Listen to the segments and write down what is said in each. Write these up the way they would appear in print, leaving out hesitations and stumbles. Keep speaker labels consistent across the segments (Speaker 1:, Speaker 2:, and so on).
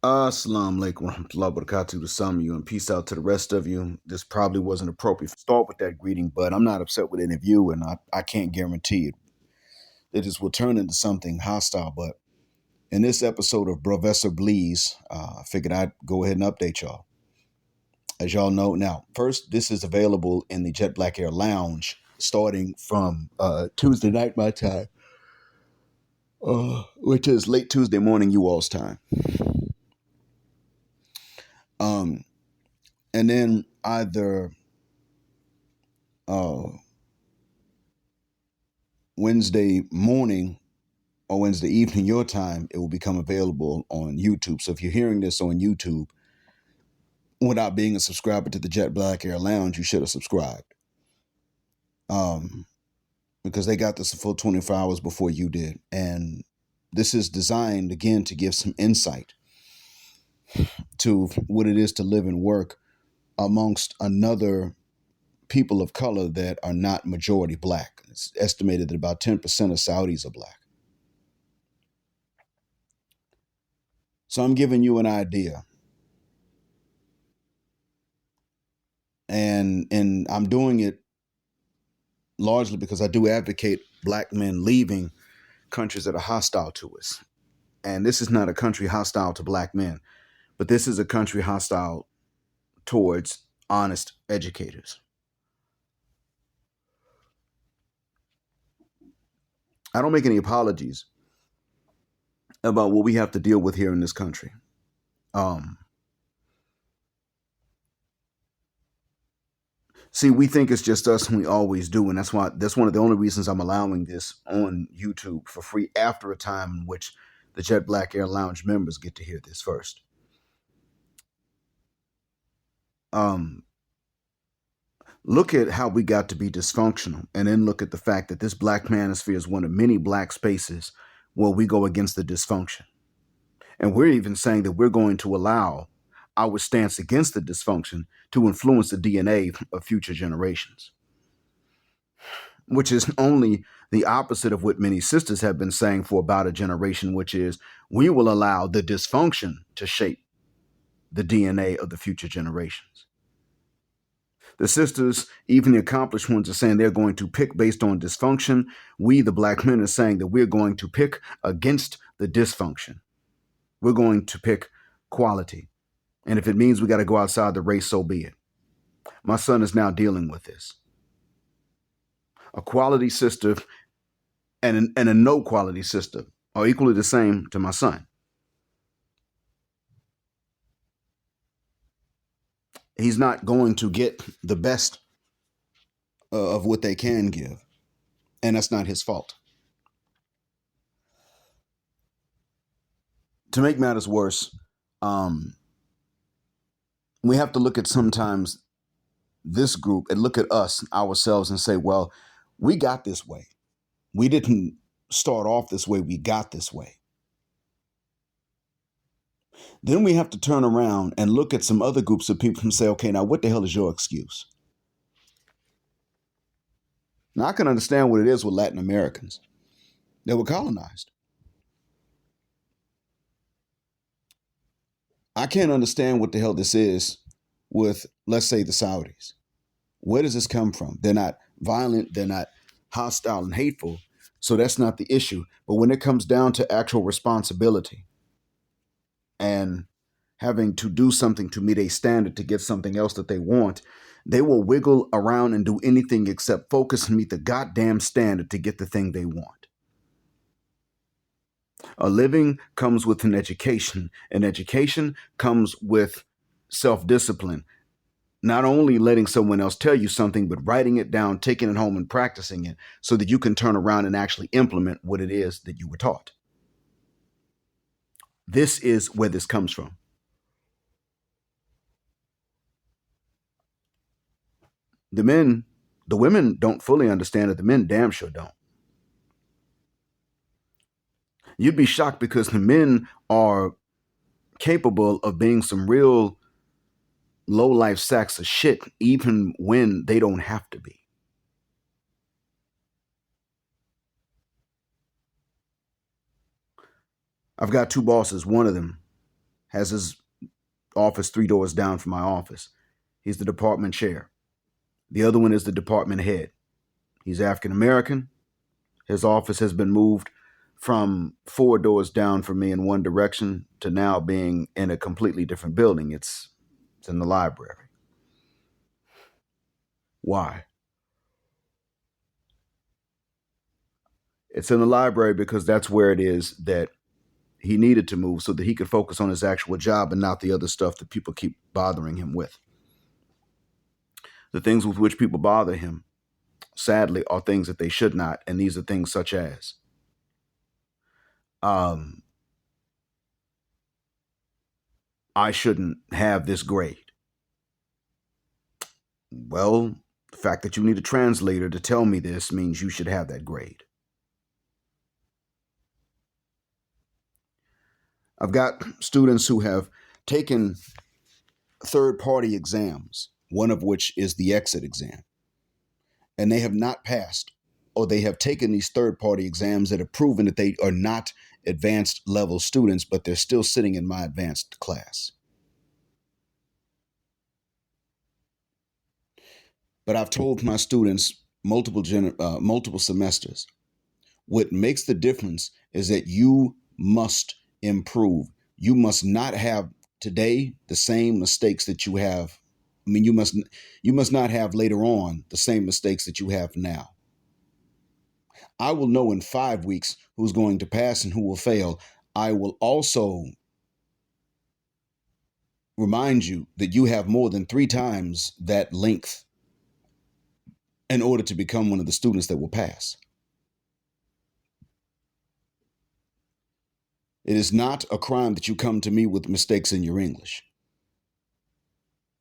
Speaker 1: Assalamu alaikum warahmatullahi wabarakatuh to some of you and peace out to the rest of you. This probably wasn't appropriate to start with that greeting, but I'm not upset with any of you, and I can't guarantee it. It just will turn into something hostile. But in this episode of Professor Bleeze, I figured I'd go ahead and update y'all. As y'all know now, first, this is available in the Jet Black Air Lounge starting from Tuesday night, my time, which is late Tuesday morning, you all's time. Um, and then either uh, Wednesday morning or Wednesday evening, your time, it will become available on YouTube. So if you're hearing this on YouTube without being a subscriber to the Jet Black Air Lounge, you should have subscribed. Because they got this a full 24 hours before you did. And this is designed, again, to give some insight to what it is to live and work amongst another people of color that are not majority black. It's estimated that about 10% of Saudis are black. So I'm giving you an idea. And I'm doing it largely because I do advocate black men leaving countries that are hostile to us. And this is not a country hostile to black men, but this is a country hostile towards honest educators. I don't make any apologies about what we have to deal with here in this country. See, we think it's just us, and we always do, and that's one of the only reasons I'm allowing this on YouTube for free after a time in which the Jet Black Air Lounge members get to hear this first. Look at how we got to be dysfunctional, and then look at the fact that this black manosphere is one of many black spaces where we go against the dysfunction. And we're even saying that we're going to allow our stance against the dysfunction to influence the DNA of future generations, which is only the opposite of what many sisters have been saying for about a generation, which is we will allow the dysfunction to shape the DNA of the future generations. The sisters, even the accomplished ones, are saying they're going to pick based on dysfunction. We, the black men, are saying that we're going to pick against the dysfunction. We're going to pick quality. And if it means we got to go outside the race, so be it. My son is now dealing with this. A quality sister and a no quality sister are equally the same to my son. He's not going to get the best of what they can give. And that's not his fault. To make matters worse, we have to look at sometimes this group and look at us, ourselves, and say, well, we got this way. We didn't start off this way. We got this way. Then we have to turn around and look at some other groups of people and say, okay, now what the hell is your excuse? Now, I can understand what it is with Latin Americans. They were colonized. I can't understand what the hell this is with, let's say, the Saudis. Where does this come from? They're not violent. They're not hostile and hateful. So that's not the issue. But when it comes down to actual responsibility and having to do something to meet a standard to get something else that they want, they will wiggle around and do anything except focus and meet the goddamn standard to get the thing they want. A living comes with an education comes with self-discipline. Not only letting someone else tell you something, but writing it down, taking it home and practicing it so that you can turn around and actually implement what it is that you were taught. This is where this comes from. The women don't fully understand it. The men damn sure don't. You'd be shocked because the men are capable of being some real low life sacks of shit, even when they don't have to be. I've got two bosses. One of them has his office 3 doors down from my office. He's the department chair. The other one is the department head. He's African American. His office has been moved from 4 doors down from me in one direction to now being in a completely different building. It's in the library. Why? It's in the library because that's where it is that he needed to move so that he could focus on his actual job and not the other stuff that people keep bothering him with. The things with which people bother him, sadly, are things that they should not. And these are things such as I shouldn't have this grade. Well, the fact that you need a translator to tell me this means you should have that grade. I've got students who have taken third-party exams, one of which is the exit exam, and they have not passed, or they have taken these third-party exams that have proven that they are not advanced level students, but they're still sitting in my advanced class. But I've told my students multiple semesters, what makes the difference is that you must improve. You must not have today the same mistakes that you have. I mean, you must not have later on the same mistakes that you have now. I will know in 5 weeks who's going to pass and who will fail. I will also remind you that you have more than 3 times that length in order to become one of the students that will pass. It is not a crime that you come to me with mistakes in your English.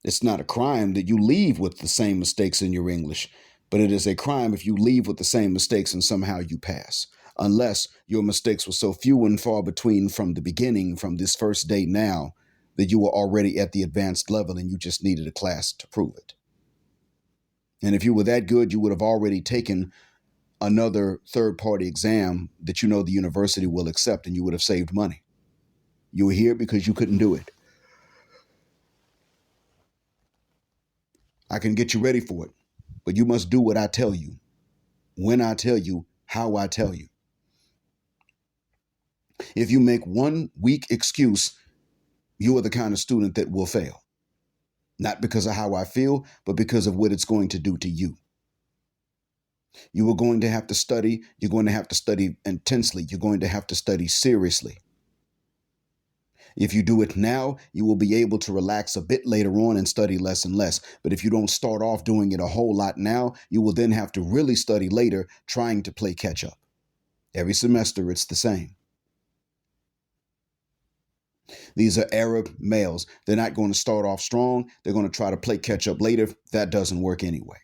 Speaker 1: It's not a crime that you leave with the same mistakes in your English, but it is a crime if you leave with the same mistakes and somehow you pass, unless your mistakes were so few and far between from the beginning, from this first day now, that you were already at the advanced level and you just needed a class to prove it. And if you were that good, you would have already taken another third-party exam that you know the university will accept, and you would have saved money. You were here because you couldn't do it. I can get you ready for it, but you must do what I tell you, when I tell you, how I tell you. If you make one weak excuse, you are the kind of student that will fail. Not because of how I feel, but because of what it's going to do to you. You are going to have to study. You're going to have to study intensely. You're going to have to study seriously. If you do it now, you will be able to relax a bit later on and study less and less. But if you don't start off doing it a whole lot now, you will then have to really study later, trying to play catch up. Every semester, it's the same. These are Arab males. They're not going to start off strong. They're going to try to play catch up later. That doesn't work anyway.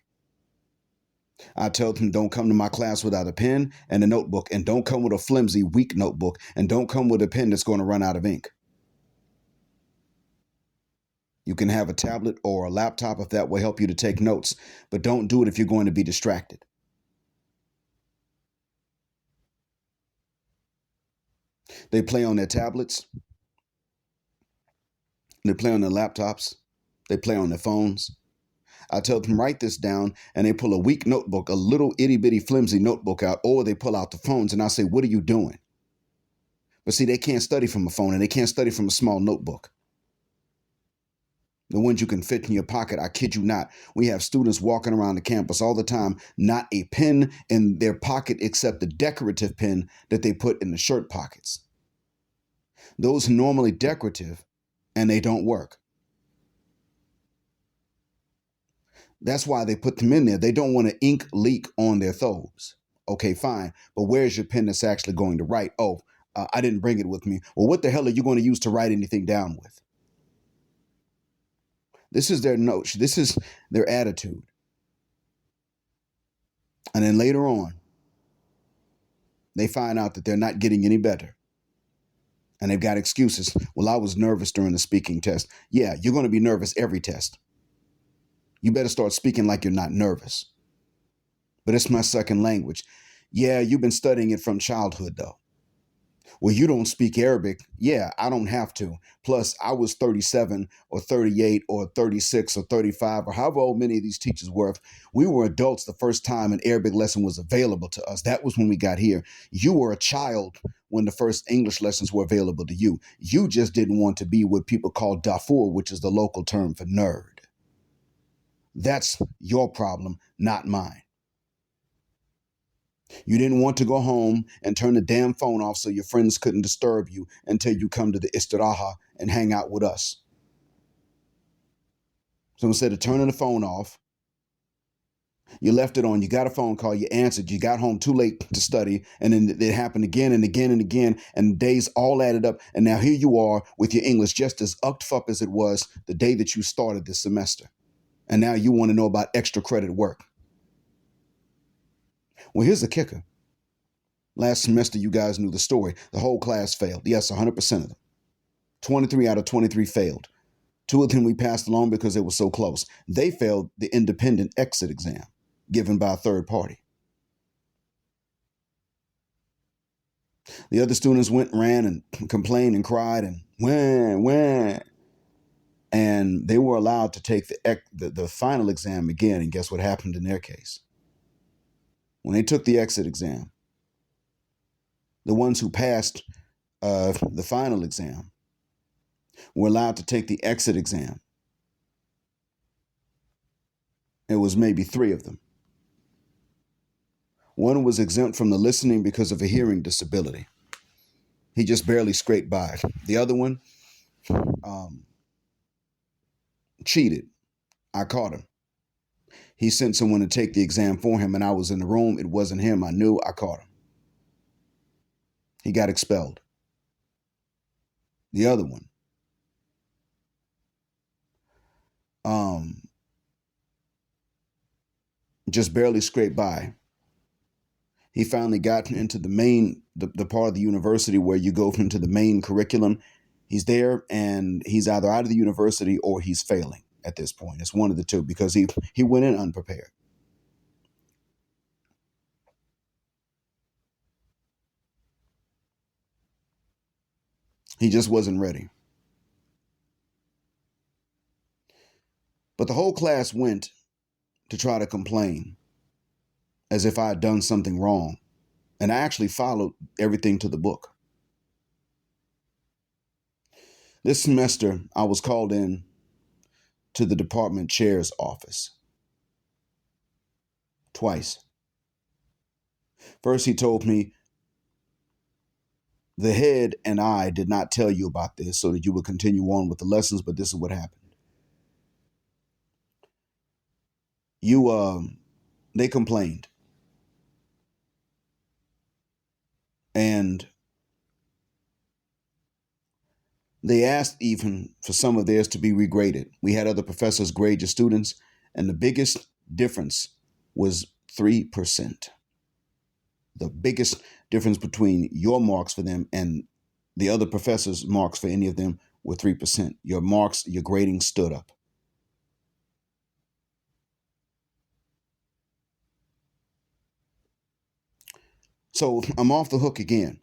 Speaker 1: I tell them, don't come to my class without a pen and a notebook, and don't come with a flimsy, weak notebook, and don't come with a pen that's going to run out of ink. You can have a tablet or a laptop if that will help you to take notes, but don't do it if you're going to be distracted. They play on their tablets. They play on their laptops. They play on their phones. I tell them, write this down, and they pull a weak notebook, a little itty bitty flimsy notebook out, or they pull out the phones, and I say, what are you doing? But see, they can't study from a phone, and they can't study from a small notebook. The ones you can fit in your pocket, I kid you not. We have students walking around the campus all the time, not a pen in their pocket except the decorative pen that they put in the shirt pockets. Those are normally decorative, and they don't work. That's why they put them in there. They don't want an ink leak on their thobes. Okay, fine. But where's your pen that's actually going to write? Oh, I didn't bring it with me. Well, what the hell are you going to use to write anything down with? This is their note. This is their attitude. And then later on, they find out that they're not getting any better. And they've got excuses. Well, I was nervous during the speaking test. Yeah, you're going to be nervous every test. You better start speaking like you're not nervous. But it's my second language. Yeah, you've been studying it from childhood, though. Well, you don't speak Arabic. Yeah, I don't have to. Plus, I was 37 or 38 or 36 or 35 or however old many of these teachers were. We were adults the first time an Arabic lesson was available to us. That was when we got here. You were a child when the first English lessons were available to you. You just didn't want to be what people call dafur, which is the local term for nerd. That's your problem, not mine. You didn't want to go home and turn the damn phone off so your friends couldn't disturb you until you come to the istiraha and hang out with us. So instead of turning the phone off, you left it on, you got a phone call, you answered, you got home too late to study, and then it happened again and again and again, and the days all added up, and now here you are with your English just as upped up as it was the day that you started this semester. And now you want to know about extra credit work. Well, here's the kicker. Last semester, you guys knew the story. The whole class failed. Yes, 100% of them. 23 out of 23 failed. 2 of them we passed along because they were so close. They failed the independent exit exam given by a third party. The other students went, ran, and complained and cried and wah. And they were allowed to take the final exam again. And guess what happened in their case? When they took the exit exam, the ones who passed the final exam were allowed to take the exit exam. It was maybe 3 of them. One was exempt from the listening because of a hearing disability. He just barely scraped by. The other one cheated. I caught him. He sent someone to take the exam for him, and I was in the room. It wasn't him. I knew. I caught him. He got expelled. The other one just barely scraped by. He finally got into the part of the university where you go into the main curriculum. He's there, and he's either out of the university or he's failing at this point. It's one of the two because he went in unprepared. He just wasn't ready. But the whole class went to try to complain as if I had done something wrong. And I actually followed everything to the book. This semester, I was called in to the department chair's office twice. First, he told me, the head and I did not tell you about this so that you would continue on with the lessons, but this is what happened. They complained. And they asked even for some of theirs to be regraded. We had other professors grade your students, and the biggest difference was 3%. The biggest difference between your marks for them and the other professors' marks for any of them were 3%. Your marks, your grading stood up. So I'm off the hook again.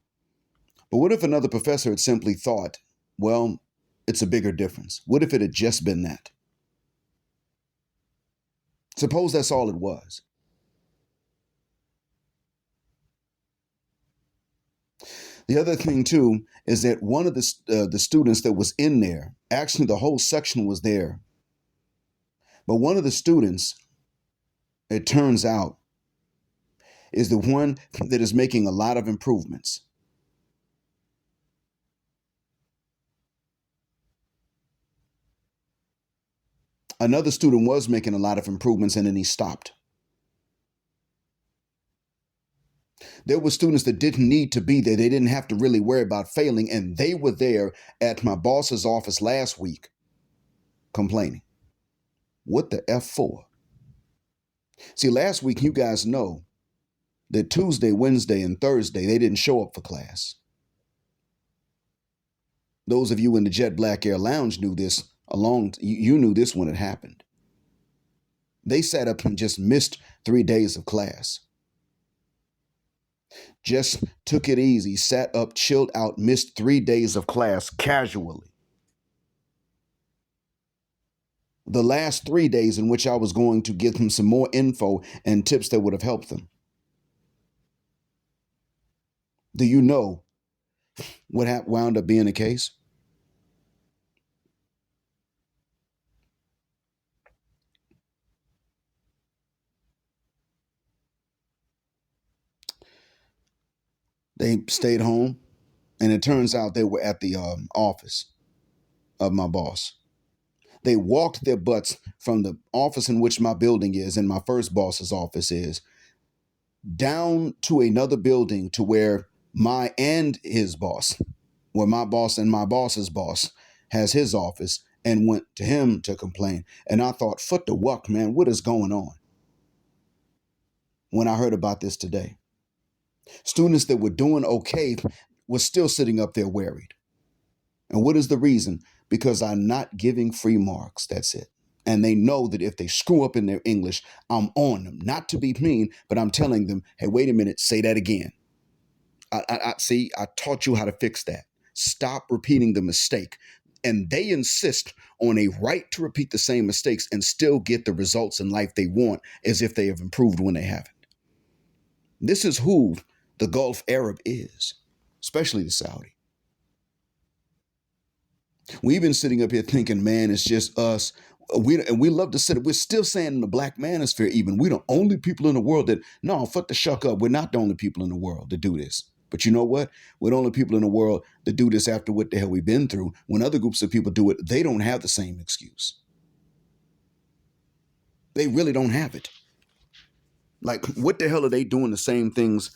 Speaker 1: But what if another professor had simply thought, well, it's a bigger difference? What if it had just been that? Suppose that's all it was. The other thing, too, is that one of the students that was in there, actually the whole section was there, but one of the students, it turns out, is the one that is making a lot of improvements. Another student was making a lot of improvements, and then he stopped. There were students that didn't need to be there. They didn't have to really worry about failing, and they were there at my boss's office last week complaining. What the F for? See, last week, you guys know that Tuesday, Wednesday, and Thursday, they didn't show up for class. Those of you in the Jet Black Air Lounge knew this you knew this when it happened. They sat up and just missed 3 days of class. Just took it easy, sat up, chilled out, missed 3 days of class casually. The last 3 days in which I was going to give them some more info and tips that would have helped them. Do you know what wound up being the case? They stayed home, and it turns out they were at the office of my boss. They walked their butts from the office in which my building is and my first boss's office is down to another building to where my and his boss, where my boss and my boss's boss has his office, and went to him to complain. And I thought, foot the wuck, man, what is going on? When I heard about this today, students that were doing okay were still sitting up there worried. And what is the reason? Because I'm not giving free marks. That's it. And they know that if they screw up in their English, I'm on them. Not to be mean, but I'm telling them, hey, wait a minute, say that again. I see, I taught you how to fix that. Stop repeating the mistake. And they insist on a right to repeat the same mistakes and still get the results in life they want as if they have improved when they haven't. This is who the Gulf Arab is, especially the Saudi. We've been sitting up here thinking, man, it's just us. We love to sit. We're still saying in the black manosphere, even we're the only people in the world that no, fuck the shuck up. We're not the only people in the world that do this. But you know what? We're the only people in the world that do this after what the hell we've been through. When other groups of people do it, they don't have the same excuse. They really don't have it. Like, what the hell are they doing the same things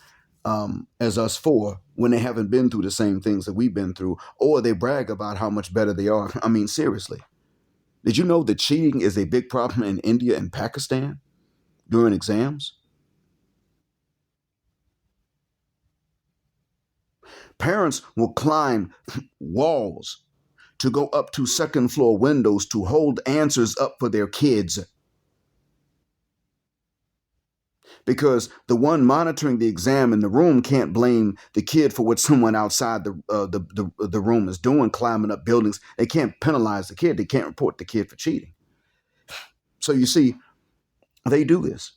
Speaker 1: as us for when they haven't been through the same things that we've been through, or they brag about how much better they are? I mean, seriously. Did you know that cheating is a big problem in India and Pakistan during exams? Parents will climb walls to go up to second floor windows to hold answers up for their kids, because the one monitoring the exam in the room can't blame the kid for what someone outside the room is doing, climbing up buildings. They can't penalize the kid. They can't report the kid for cheating. So you see, they do this.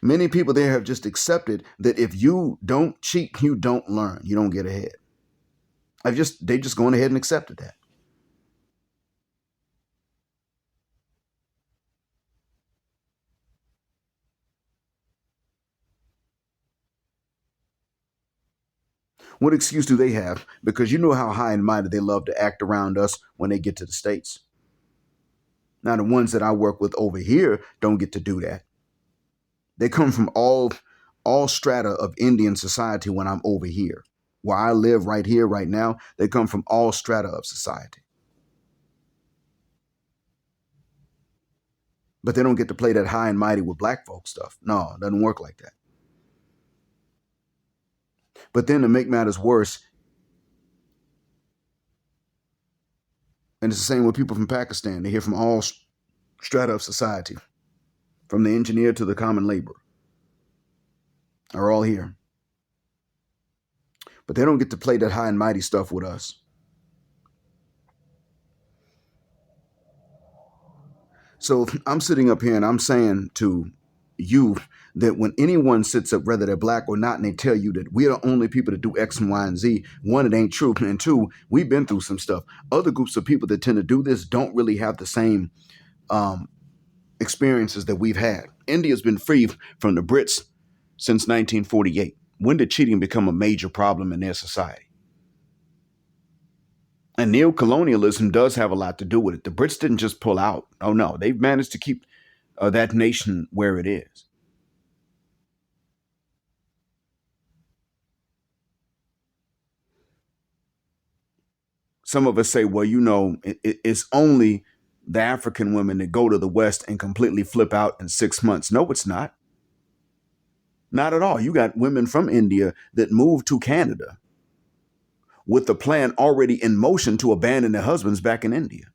Speaker 1: Many people there have just accepted that if you don't cheat, you don't learn. You don't get ahead. They just gone ahead and accepted that. What excuse do they have? Because you know how high and mighty they love to act around us when they get to the States. Now, the ones that I work with over here don't get to do that. They come from all strata of Indian society when I'm over here. Where I live right here, right now, they come from all strata of society. But they don't get to play that high and mighty with black folk stuff. No, it doesn't work like that. But then to make matters worse, and it's the same with people from Pakistan. They hear from all strata of society, from the engineer to the common laborer, are all here. But they don't get to play that high and mighty stuff with us. So I'm sitting up here and I'm saying to you that when anyone sits up, whether they're black or not, and they tell you that we're the only people that do X and Y and Z, one, it ain't true. And two, we've been through some stuff. Other groups of people that tend to do this don't really have the same experiences that we've had. India's been free from the Brits since 1948. When did cheating become a major problem in their society? And neocolonialism does have a lot to do with it. The Brits didn't just pull out. Oh, no. They've managed to keep that nation where it is. Some of us say, well, it's only the African women that go to the West and completely flip out in 6 months. No, it's not. Not at all. You got women from India that move to Canada with the plan already in motion to abandon their husbands back in India.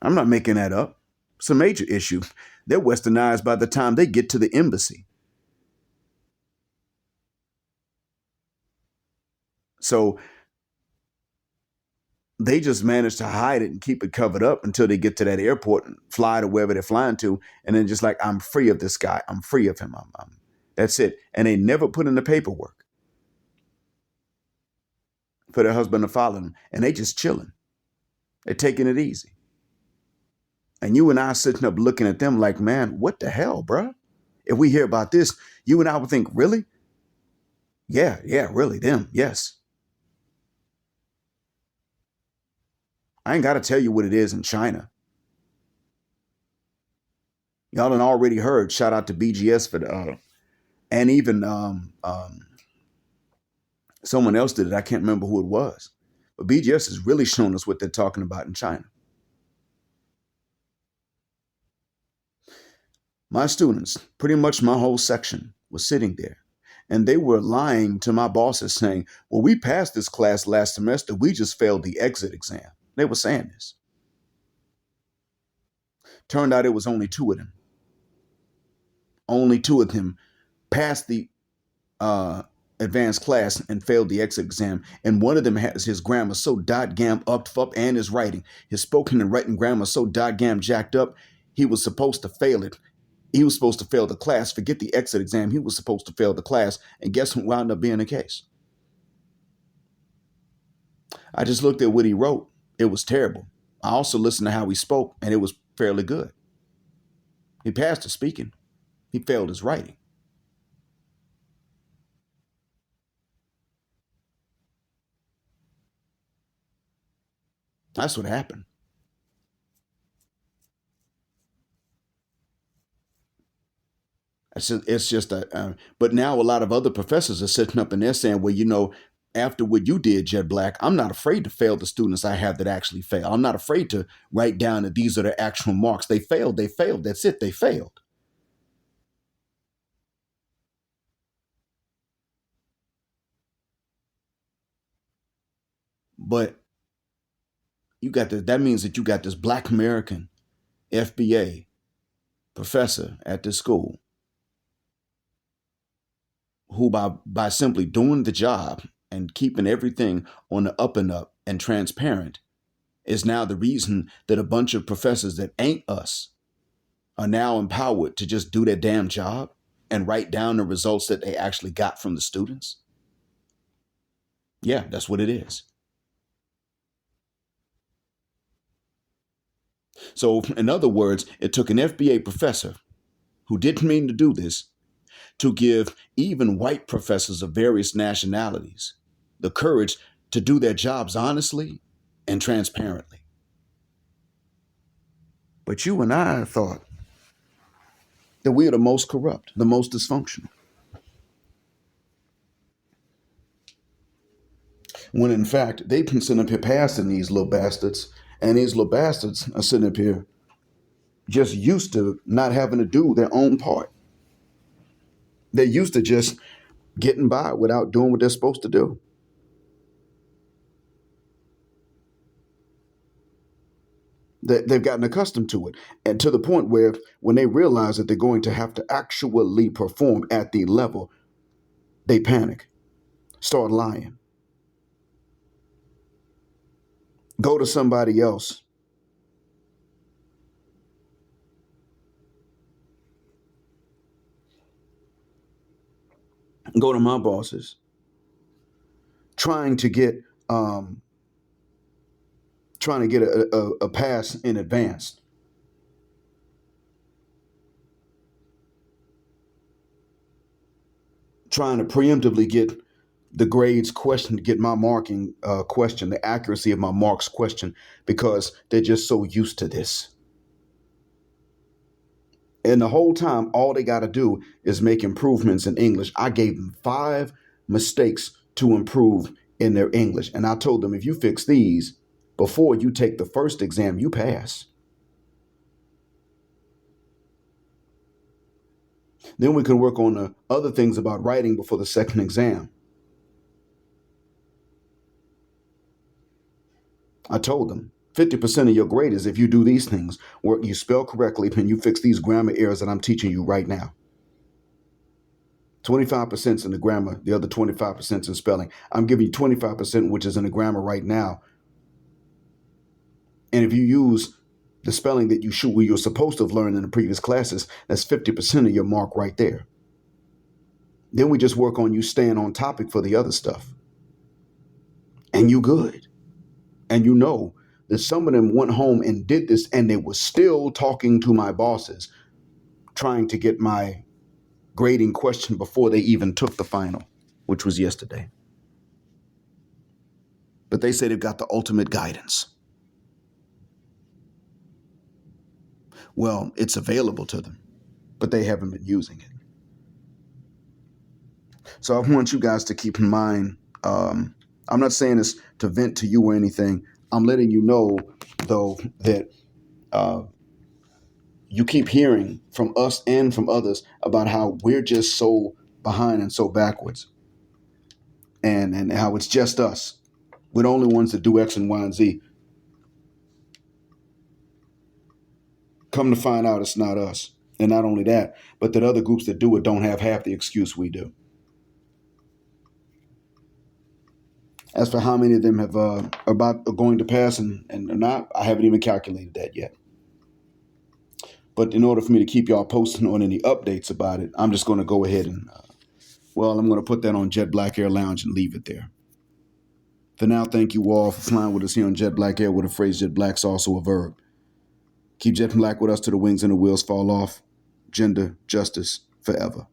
Speaker 1: I'm not making that up. It's a major issue. They're westernized by the time they get to the embassy. So they just manage to hide it and keep it covered up until they get to that airport and fly to wherever they're flying to. And then just like, I'm free of this guy. I'm free of him. That's it. And they never put in the paperwork for their husband to follow them. And they just chilling. They're taking it easy. And you and I sitting up looking at them like, man, what the hell, bruh? If we hear about this, you and I would think, really? Yeah, really, them, yes. I ain't got to tell you what it is in China. Y'all done already heard. Shout out to BGS for the, and even someone else did it. I can't remember who it was. But BGS has really shown us what they're talking about in China. My students, pretty much my whole section, was sitting there. And they were lying to my bosses saying, well, we passed this class last semester. We just failed the exit exam. They were saying this. Turned out it was only two of them. Only two of them passed the advanced class and failed the exit exam. And one of them has his grammar so dot-gam upped up and his writing. His spoken and writing grammar so dot-gam jacked up, he was supposed to fail it. He was supposed to fail the class. Forget the exit exam. He was supposed to fail the class. And guess what wound up being the case? I just looked at what he wrote. It was terrible. I also listened to how he spoke, and it was fairly good. He passed his speaking. He failed his writing. That's what happened. It's just but now a lot of other professors are sitting up and they're saying, well, after what you did, Jet Black, I'm not afraid to fail the students I have that actually fail. I'm not afraid to write down that these are their actual marks. They failed. They failed. That's it. They failed. But that means that you got this Black American FBA professor at this school who by simply doing the job and keeping everything on the up and up and transparent is now the reason that a bunch of professors that ain't us are now empowered to just do their damn job and write down the results that they actually got from the students. Yeah, that's what it is. So, in other words, it took an FBA professor who didn't mean to do this to give even white professors of various nationalities the courage to do their jobs honestly and transparently. But you and I thought that we are the most corrupt, the most dysfunctional. When in fact, they've been sitting up here passing these little bastards, and these little bastards are sitting up here just used to not having to do their own part. They're used to just getting by without doing what they're supposed to do. They've gotten accustomed to it, and to the point where when they realize that they're going to have to actually perform at the level, they panic, start lying, go to somebody else, go to my bosses, trying to get um, a pass in advance. Trying to preemptively get the grades questioned, get my marking question, the accuracy of my marks questioned, because they're just so used to this. And the whole time, all they got to do is make improvements in English. I gave them 5 mistakes to improve in their English. And I told them, if you fix these before you take the first exam, you pass. Then we can work on the other things about writing before the second exam. I told them, 50% of your grade is if you do these things, where you spell correctly and you fix these grammar errors that I'm teaching you right now. 25% in the grammar, the other 25% in spelling. I'm giving you 25%, which is in the grammar right now. And if you use the spelling that you're supposed to have learned in the previous classes, that's 50% of your mark right there. Then we just work on you staying on topic for the other stuff. And you good. And you know that some of them went home and did this and they were still talking to my bosses, trying to get my grading question before they even took the final, which was yesterday. But they say they've got the ultimate guidance. Well, it's available to them, but they haven't been using it. So I want you guys to keep in mind, I'm not saying this to vent to you or anything. I'm letting you know, though, that you keep hearing from us and from others about how we're just so behind and so backwards, and how it's just us. We're the only ones that do X and Y and Z. Come to find out, it's not us. And not only that, but that other groups that do it don't have half the excuse we do. As for how many of them have about going to pass and not, I haven't even calculated that yet. But in order for me to keep y'all posted on any updates about it, I'm just going to go ahead and, I'm going to put that on Jet Black Air Lounge and leave it there. For now, thank you all for flying with us here on Jet Black Air, where the phrase Jet Black's also a verb. Keep Jet Black with us till the wings and the wheels fall off. Gender, justice, forever.